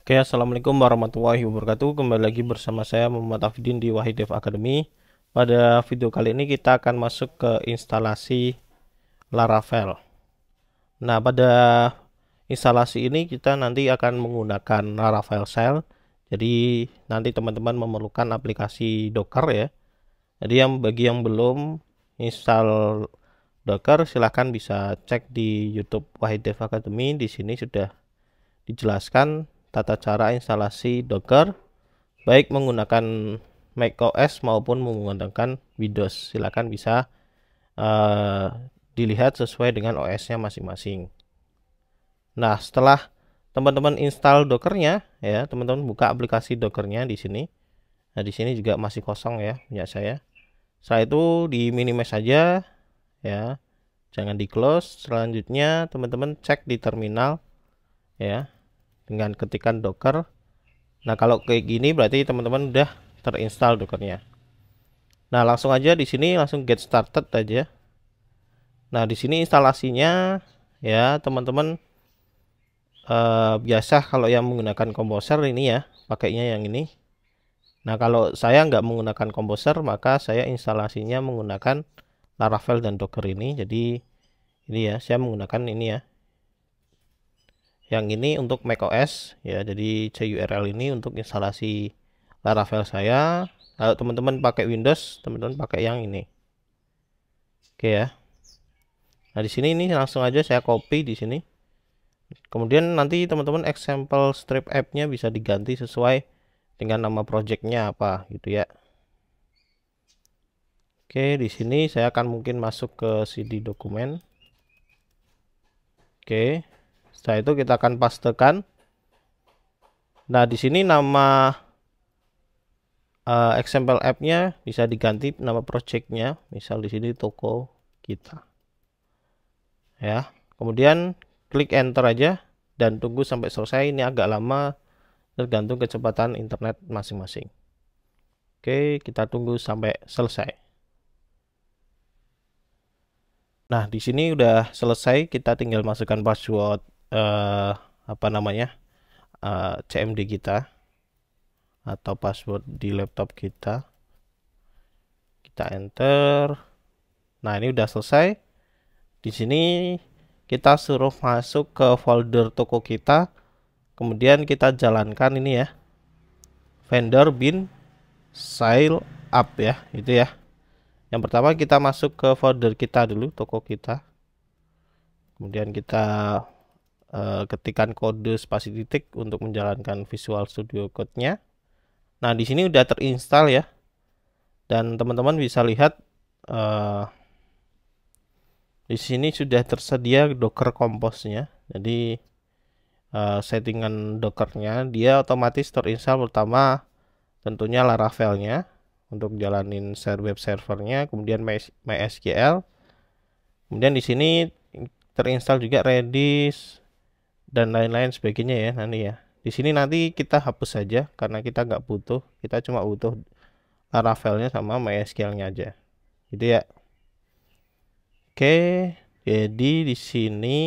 Oke, assalamualaikum warahmatullahi wabarakatuh. Kembali lagi bersama saya Muhammad Afidin di Wahid Dev Academy. Pada video kali ini kita akan masuk ke instalasi Laravel. Nah, pada instalasi ini kita nanti akan menggunakan Laravel Shell. Jadi nanti teman-teman memerlukan aplikasi Docker ya. Jadi bagi yang belum install Docker, silahkan bisa cek di YouTube Wahid Dev Academy. Di sini sudah dijelaskan tata cara instalasi Docker baik menggunakan macOS maupun menggunakan Windows. Silakan bisa dilihat sesuai dengan OS-nya masing-masing. Nah, setelah teman-teman install Dockernya ya, teman-teman buka aplikasi Dockernya di sini. Nah, di sini juga masih kosong ya punya saya. Setelah itu di minimize saja ya. Jangan di close. Selanjutnya teman-teman cek di terminal ya dengan ketikan docker. Nah, kalau kayak gini berarti teman-teman udah terinstall Dockernya. Nah, langsung aja di sini langsung get started aja. Nah, di sini instalasinya ya, teman-teman biasa kalau yang menggunakan Composer ini ya, pakainya yang ini. Nah, kalau saya nggak menggunakan Composer, maka saya instalasinya menggunakan Laravel dan Docker ini. Jadi ini ya, saya menggunakan ini ya. Yang ini untuk macOS ya, jadi CURL ini untuk instalasi Laravel saya. Kalau teman-teman pakai Windows, teman-teman pakai yang ini. Oke ya. Nah, di sini ini langsung aja saya copy di sini. Kemudian nanti teman-teman example strip app-nya bisa diganti sesuai dengan nama projectnya apa gitu ya. Oke, di sini saya akan mungkin masuk ke CD dokumen. Oke, setelah itu kita akan pastekan. Nah, di sini nama example app-nya bisa diganti nama projectnya, misal di sini toko kita. Ya, kemudian klik enter aja dan tunggu sampai selesai. Ini agak lama tergantung kecepatan internet masing-masing. Oke, kita tunggu sampai selesai. Nah, di sini udah selesai, kita tinggal masukkan password apa namanya? CMD kita atau password di laptop kita. Kita enter. Nah, ini udah selesai. Di sini kita suruh masuk ke folder toko kita. Kemudian kita jalankan ini ya. Vendor bin sign up ya, itu ya. Yang pertama kita masuk ke folder kita dulu, toko kita. Kemudian kita ketikkan kode spasi titik untuk menjalankan Visual Studio Code-nya. Nah, di sini udah terinstall ya. Dan teman-teman bisa lihat di sini sudah tersedia Docker Compose-nya. Jadi settingan Docker-nya dia otomatis terinstall pertama tentunya Laravel-nya untuk jalanin web servernya, kemudian MySQL. Kemudian di sini terinstall juga Redis dan lain-lain sebagainya ya nanti ya. Di sini nanti kita hapus saja karena kita nggak butuh, kita cuma butuh Laravel-nya sama MySQL-nya aja. Gitu ya. Oke, jadi di sini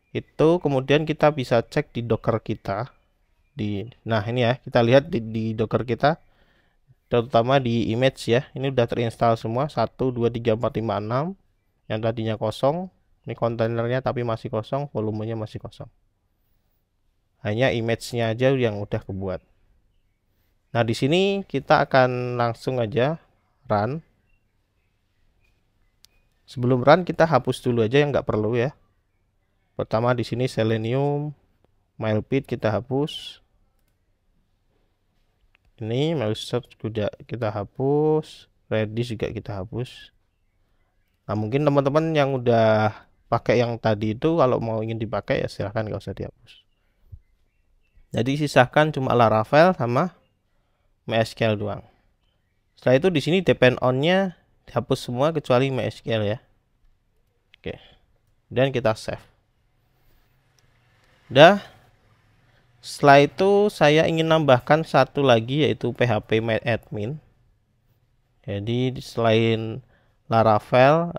itu kemudian kita bisa cek di Docker kita. Nah ini ya, kita lihat di Docker kita, terutama di image ya. Ini udah terinstall semua 1, 2, 3, 4, 5, 6. Yang tadinya kosong, ini kontainernya tapi masih kosong, volumenya masih kosong. Hanya image-nya aja yang udah kebuat. Nah, di sini kita akan langsung aja run. Sebelum run kita hapus dulu aja yang nggak perlu ya. Pertama di sini Selenium, Mailpit kita hapus. Ini Mailsearch juga kita hapus, Redis juga kita hapus. Nah, mungkin teman-teman yang udah pakai yang tadi itu kalau mau ingin dipakai ya silahkan, nggak usah dihapus. Jadi sisakan cuma Laravel sama MySQL doang. Setelah itu di sini depend on-nya dihapus semua kecuali MySQL ya. Oke. Dan kita save. Udah. Setelah itu saya ingin nambahkan satu lagi yaitu PHP MyAdmin. Jadi selain Laravel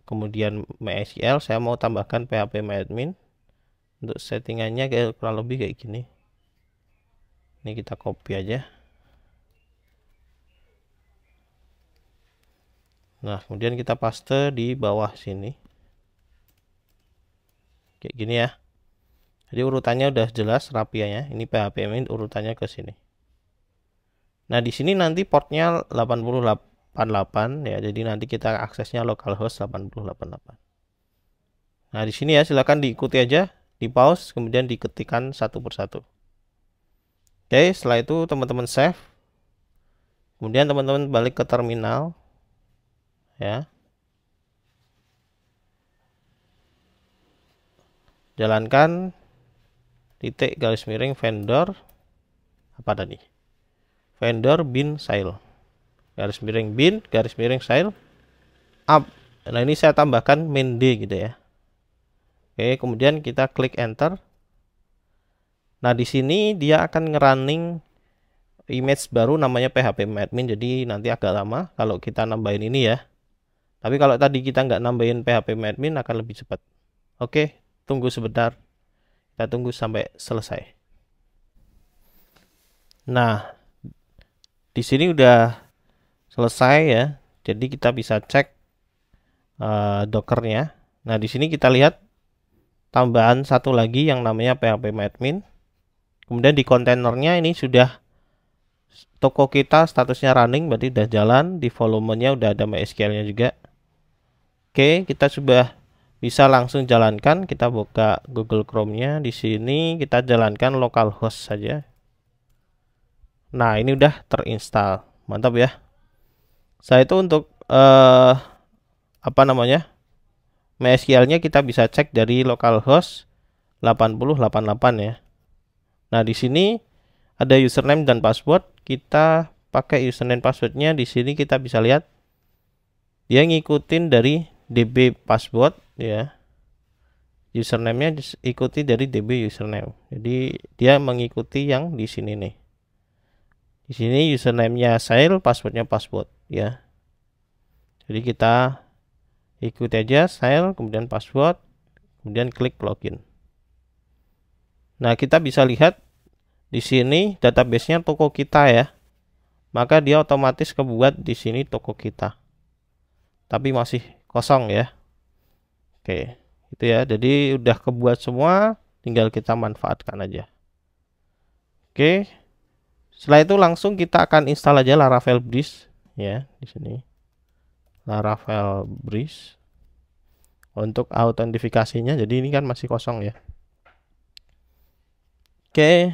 kemudian MySQL, saya mau tambahkan PHP MyAdmin. Untuk settingannya kayak kurang lebih kayak gini. Ini kita copy aja. Nah, kemudian kita paste di bawah sini. Kayak gini ya. Jadi urutannya udah jelas rapi ya. Ini PHP admin urutannya ke sini. Nah, di sini nanti portnya 8088 ya. Jadi nanti kita aksesnya localhost 8088. Nah, di sini ya silakan diikuti aja, di pause kemudian diketikkan satu persatu. Oke, setelah itu teman-teman save. Kemudian teman-teman balik ke terminal ya. Jalankan titik garis miring vendor apa tadi? Vendor bin sale. Garis miring bin garis miring sale up. Nah, ini saya tambahkan main D gitu ya. Oke, kemudian kita klik enter. Nah, di sini dia akan ngerunning image baru namanya PHP admin, jadi nanti agak lama kalau kita nambahin ini ya. Tapi kalau tadi kita nggak nambahin PHP admin akan lebih cepat. Oke, tunggu sebentar. Kita tunggu sampai selesai. Nah, di sini udah selesai ya. Jadi kita bisa cek dockernya. Nah, di sini kita lihat tambahan satu lagi yang namanya PHP admin. Kemudian di kontainernya ini sudah toko kita statusnya running, berarti udah jalan. Di volumenya udah ada MySQL-nya juga. Oke, kita sudah bisa langsung jalankan. Kita buka Google Chrome-nya. Di sini kita jalankan localhost saja. Nah, ini udah terinstall. Mantap ya. Saya itu untuk apa namanya? MySQL-nya kita bisa cek dari localhost 8088 ya. Nah, di sini ada username dan password. Kita pakai username passwordnya. Di sini kita bisa lihat dia ngikutin dari DB password ya. Username-nya ikuti dari DB username. Jadi dia mengikuti yang di sini nih. Di sini username-nya sale, passwordnya password ya. Jadi kita ikuti aja sale, kemudian password, kemudian klik login. Nah, kita bisa lihat di sini database-nya toko kita ya. Maka dia otomatis kebuat di sini toko kita. Tapi masih kosong ya. Oke, itu ya. Jadi udah kebuat semua, tinggal kita manfaatkan aja. Oke. Setelah itu langsung kita akan install aja Laravel Breeze ya di sini. Laravel Breeze untuk autentifikasinya. Jadi ini kan masih kosong ya. Oke.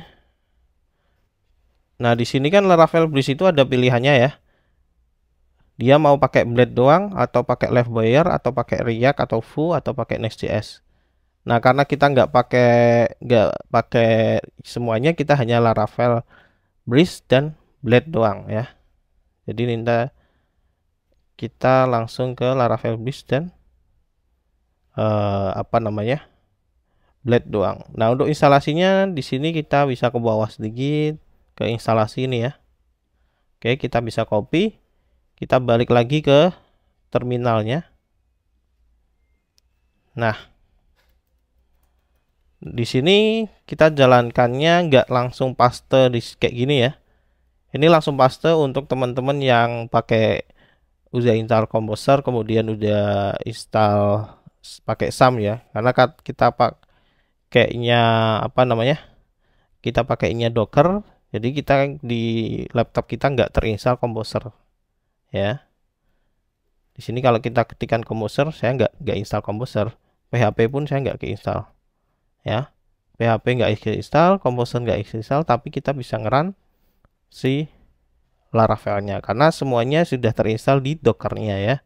Nah, di sini kan Laravel Breeze itu ada pilihannya ya. Dia mau pakai Blade doang atau pakai Livewire atau pakai React atau Vue atau pakai Next.js. Nah, karena kita nggak pakai semuanya, kita hanya Laravel Breeze dan Blade doang ya. Jadi kita langsung ke Laravel Breeze dan apa namanya? Blade doang. Nah, untuk instalasinya di sini kita bisa ke bawah sedikit ke instalasi ini ya. Oke, kita bisa copy. Kita balik lagi ke terminalnya. Nah, di sini kita jalankannya nggak langsung paste di kayak gini ya. Ini langsung paste untuk teman-teman yang udah install Composer, kemudian udah install pakai SAM ya. Karena kita pakainya apa namanya? Kita pakainya Docker, jadi kita di laptop kita nggak terinstall Composer ya. Di sini kalau kita ketikkan Composer, saya nggak install Composer. PHP pun saya nggak keinstall ya. PHP nggak keinstall, Composer nggak keinstall, tapi kita bisa ngeran si Laravel-nya karena semuanya sudah terinstall di Docker-nya ya.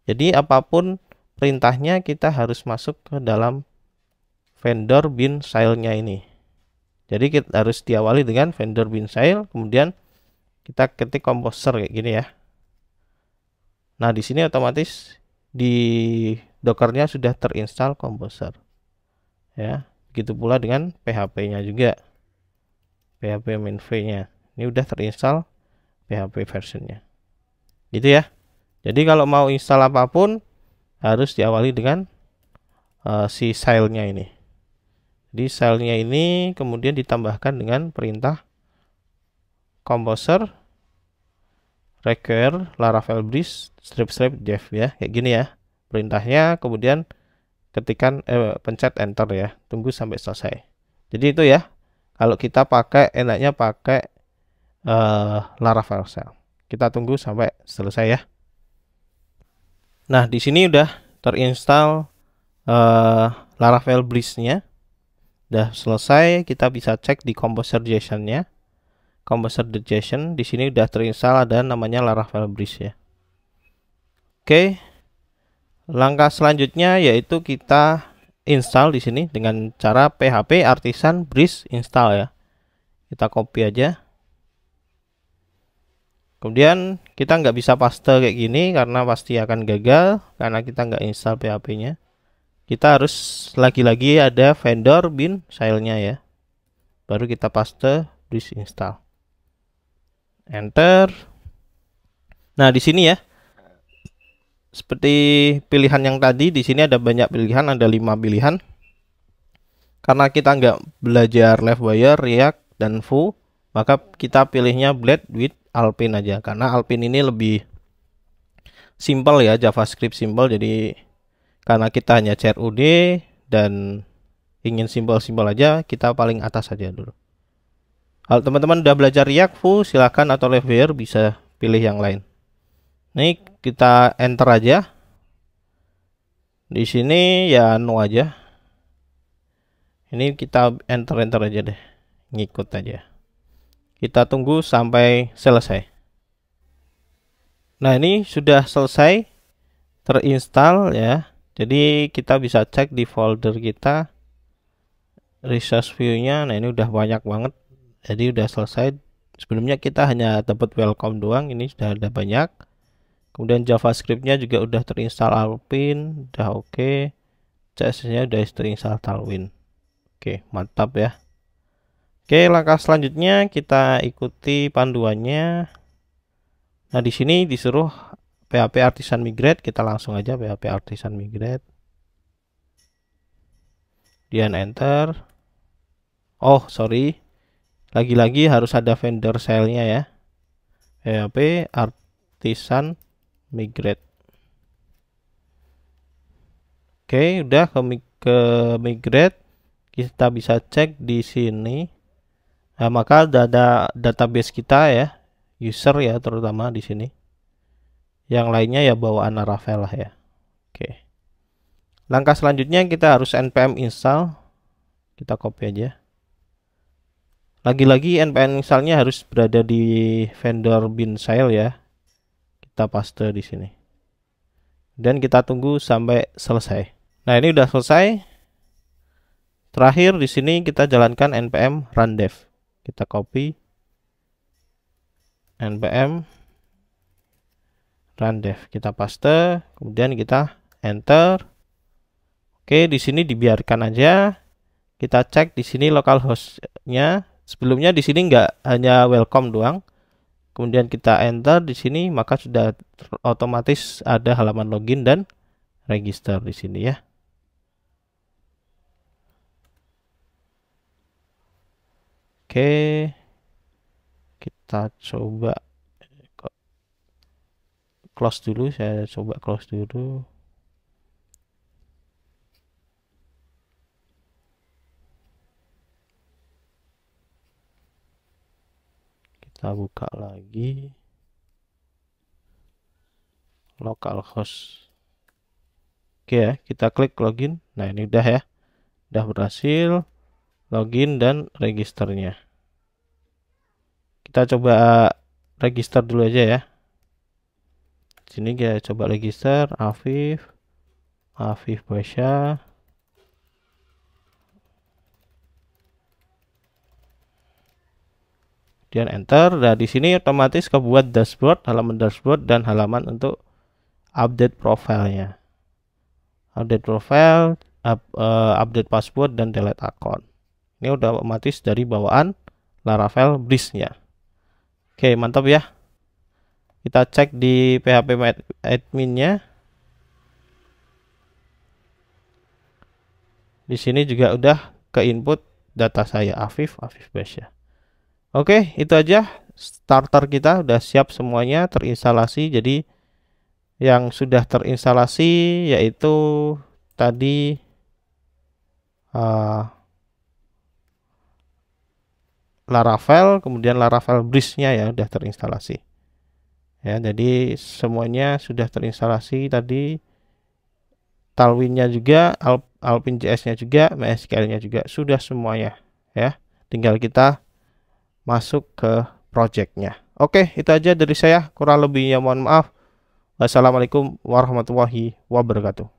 Jadi apapun perintahnya kita harus masuk ke dalam vendor bin sale-nya ini. Jadi kita harus diawali dengan vendor bin sale, kemudian kita ketik Composer kayak gini ya. Nah, di sini otomatis di Docker-nya sudah terinstall Composer. Ya, begitu pula dengan PHP-nya juga. PHP mainv-nya. Ini udah terinstall PHP versionnya. Gitu ya. Jadi kalau mau install apapun harus diawali dengan si sale-nya ini. Di stylenya ini kemudian ditambahkan dengan perintah composer require Laravel breeze strip dev ya, kayak gini ya perintahnya. Kemudian ketikkan pencet enter ya, tunggu sampai selesai. Jadi itu ya, kalau kita pakai enaknya pakai Laravel shell. Kita tunggu sampai selesai ya. Nah, di sini udah terinstall Laravel breeze-nya. Udah selesai, kita bisa cek di Composer JSON-nya. Composer JSON di sini udah terinstall, ada namanya Laravel breeze ya. Oke. Langkah selanjutnya yaitu kita install di sini dengan cara php artisan breeze install ya. Kita copy aja. Kemudian kita nggak bisa paste kayak gini karena pasti akan gagal karena kita nggak install php-nya. Kita harus lagi-lagi ada vendor bin filenya ya. Baru kita paste breeze install. Enter. Nah, di sini ya. Seperti pilihan yang tadi, di sini ada banyak pilihan, ada 5 pilihan. Karena kita nggak belajar Livewire, React, dan Vue, maka kita pilihnya Blade with Alpine aja. Karena Alpine ini lebih simple ya, JavaScript simple. Jadi karena kita hanya CRUD dan ingin simple-simple aja, kita paling atas aja dulu. Kalau teman-teman udah belajar React, Vue, silakan, atau Livewire bisa pilih yang lain. Ini kita enter aja. Di sini ya no aja. Ini kita enter aja deh. Ngikut aja. Kita tunggu sampai selesai. Nah, ini sudah selesai terinstall ya. Jadi kita bisa cek di folder kita resource view-nya. Nah, ini udah banyak banget. Jadi udah selesai. Sebelumnya kita hanya dapat welcome doang, ini sudah ada banyak. Kemudian JavaScript-nya juga udah terinstall Alpine, udah oke. CSS-nya udah terinstall Tailwind. Oke, mantap ya. Oke, langkah selanjutnya kita ikuti panduannya. Nah, di sini disuruh PHP Artisan Migrate, kita langsung aja PHP Artisan Migrate. Kemudian enter. Oh, sorry. Lagi-lagi harus ada vendor shell-nya ya. PHP Artisan Migrate. Oke, udah ke migrate. Kita bisa cek di sini. Nah, maka ada database kita ya, user ya terutama di sini. Yang lainnya ya bawaan Laravel lah ya. Oke. Langkah selanjutnya kita harus npm install. Kita copy aja. Lagi-lagi npm installnya harus berada di vendor bin file ya. Kita paste di sini. Dan kita tunggu sampai selesai. Nah, ini udah selesai. Terakhir di sini kita jalankan npm run dev. Kita copy npm run dev, kita paste, kemudian kita enter. Oke, di sini dibiarkan aja. Kita cek di sini localhost-nya. Sebelumnya di sini nggak hanya welcome doang. Kemudian kita enter di sini, maka sudah otomatis ada halaman login dan register di sini ya. Oke, kita coba close dulu. Saya coba close dulu. Kita buka lagi localhost. Oke ya, kita klik login. Nah, ini udah ya, udah berhasil login dan registernya. Kita coba register dulu aja ya. Sini kita coba register Afif Basya. Kemudian enter. Nah, di sini otomatis kebuat dashboard, halaman dashboard dan halaman untuk update profilnya. Update profile, update password dan delete account. Ini udah otomatis dari bawaan Laravel breeze-nya. Oke, mantap ya. Kita cek di PHP admin-nya. Di sini juga udah ke input data saya Afif Basya. Oke, itu aja starter kita udah siap semuanya terinstalasi. Jadi yang sudah terinstalasi yaitu tadi Laravel, kemudian Laravel Breeze-nya ya udah terinstalasi. Ya, jadi semuanya sudah terinstalasi tadi. Tailwind-nya juga, Alpine JS-nya juga, MySQL-nya juga sudah semuanya ya. Tinggal kita masuk ke project-nya. Oke, itu aja dari saya. Kurang lebihnya mohon maaf. Wassalamualaikum warahmatullahi wabarakatuh.